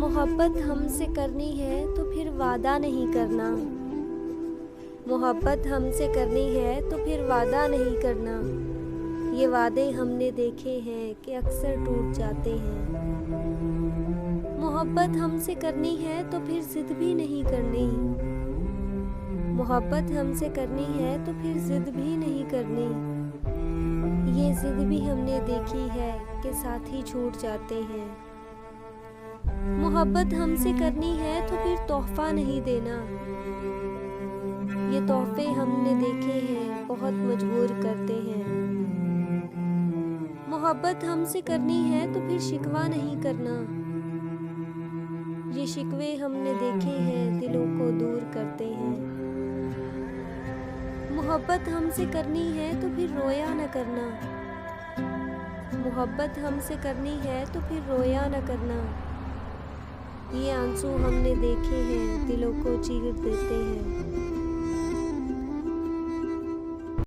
मोहब्बत हमसे करनी है तो फिर वादा नहीं करना। मोहब्बत हमसे करनी है तो फिर वादा नहीं करना। ये वादे हमने देखे हैं कि अक्सर टूट जाते हैं। मोहब्बत हमसे करनी है तो फिर जिद भी नहीं करनी। मोहब्बत हमसे करनी है तो फिर जिद भी नहीं करनी। ये जिद भी हमने देखी है कि साथी छूट जाते हैं। मोहब्बत हमसे करनी है तो फिर तोहफा नहीं देना। ये तोहफे हमने देखे हैं बहुत मजबूर करते हैं। मोहब्बत हमसे करनी है तो फिर शिकवा नहीं करना। ये शिकवे हमने देखे हैं दिलों को दूर करते हैं। मोहब्बत हमसे करनी है तो फिर रोया न करना। मोहब्बत हमसे करनी है तो फिर रोया न करना। ये आंसू हमने देखे हैं दिलों को चीर देते हैं।